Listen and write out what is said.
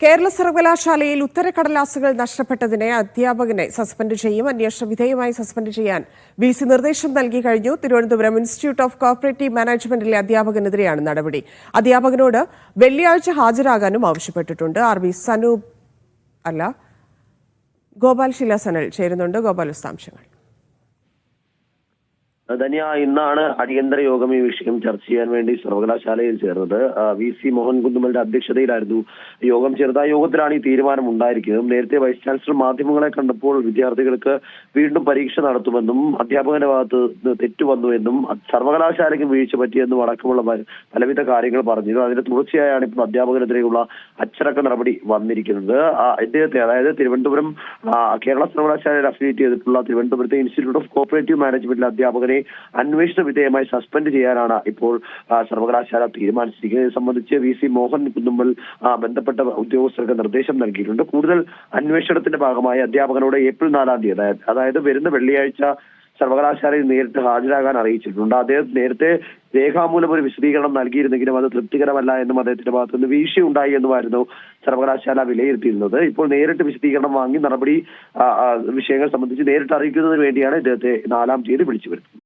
കേരള സർവകലാശാലയിൽ ഉത്തരക്കടലാസുകൾ നഷ്ടപ്പെട്ടതിനെ അധ്യാപകനെ സസ്പെൻഡ് ചെയ്യും. അന്വേഷണ വിധേയമായി സസ്പെൻഡ് ചെയ്യാൻ വിസി നിർദ്ദേശം നൽകി കഴിഞ്ഞു. തിരുവനന്തപുരം ഇൻസ്റ്റിറ്റ്യൂട്ട് ഓഫ് കോർപ്പറേറ്റീവ് മാനേജ്മെന്റിലെ അധ്യാപകനെതിരെയാണ് നടപടി. അധ്യാപകനോട് വെള്ളിയാഴ്ച ഹാജരാകാനും ആവശ്യപ്പെട്ടിട്ടുണ്ട്. ഗോപാൽ ശിലാസനൽ ചേരുന്നുണ്ട്. ഗോപാൽ, വിശദാംശങ്ങൾ. ധന്യ, ഇന്നാണ് അടിയന്തര യോഗം ഈ വിഷയം ചർച്ച ചെയ്യാൻ വേണ്ടി സർവകലാശാലയിൽ ചേർന്നത്. VC മോഹൻ കുന്നുമലിന്റെ അധ്യക്ഷതയിലായിരുന്നു യോഗം ചേർന്നത്. ആ യോഗത്തിലാണ് ഈ തീരുമാനം ഉണ്ടായിരിക്കുന്നത്. നേരത്തെ വൈസ് ചാൻസലർ മാധ്യമങ്ങളെ കണ്ടപ്പോൾ വിദ്യാർത്ഥികൾക്ക് വീണ്ടും പരീക്ഷ നടത്തുമെന്നും അധ്യാപകന്റെ ഭാഗത്ത് തെറ്റുവന്നുവെന്നും സർവകലാശാലയ്ക്ക് വീഴ്ച പറ്റിയെന്നും അടക്കമുള്ള പലവിധ കാര്യങ്ങൾ പറഞ്ഞിരുന്നു. അതിന്റെ തുടർച്ചയായാണ് ഇപ്പോൾ അധ്യാപകനെതിരെയുള്ള അച്ചടക്ക നടപടി വന്നിരിക്കുന്നത്. ഇദ്ദേഹത്തെ, അതായത് തിരുവനന്തപുരം കേരള സർവകലാശാലയിൽ അഫിലിയേറ്റ് ചെയ്തിട്ടുള്ള തിരുവനന്തപുരത്തെ ഇൻസ്റ്റിറ്റ്യൂട്ട് ഓഫ് കോർപ്പറേറ്റീവ് മാനേജ്മെന്റിലെ അധ്യാപകനെ അന്വേഷണ വിധേയമായി സസ്പെൻഡ് ചെയ്യാനാണ് ഇപ്പോൾ സർവകലാശാല തീരുമാനിച്ചിരിക്കുന്നത്. ഇത് സംബന്ധിച്ച് VC മോഹൻ കുന്നുമ്മൽ ബന്ധപ്പെട്ട ഉദ്യോഗസ്ഥർക്ക് നിർദ്ദേശം നൽകിയിട്ടുണ്ട്. കൂടുതൽ അന്വേഷണത്തിന്റെ ഭാഗമായി അധ്യാപകനോട് ഏപ്രിൽ 4-ാം തീയതി, അതായത് വരുന്ന വെള്ളിയാഴ്ച സർവകലാശാലയിൽ നേരിട്ട് ഹാജരാകാൻ അറിയിച്ചിട്ടുണ്ട്. അദ്ദേഹം നേരത്തെ രേഖാമൂലം ഒരു വിശദീകരണം നൽകിയിരുന്നെങ്കിലും അത് തൃപ്തികരമല്ല എന്നും അദ്ദേഹത്തിന്റെ ഭാഗത്തുനിന്ന് വീഴ്ചയുണ്ടായി എന്നുമായിരുന്നു സർവകലാശാല വിലയിരുത്തിയിരുന്നത്. ഇപ്പോൾ നേരിട്ട് വിശദീകരണം വാങ്ങി നടപടി വിഷയങ്ങൾ സംബന്ധിച്ച് നേരിട്ട് അറിയിക്കുന്നതിന് വേണ്ടിയാണ് ഇദ്ദേഹത്തെ 4-ാം തീയതി വിളിച്ചു വരുന്നത്.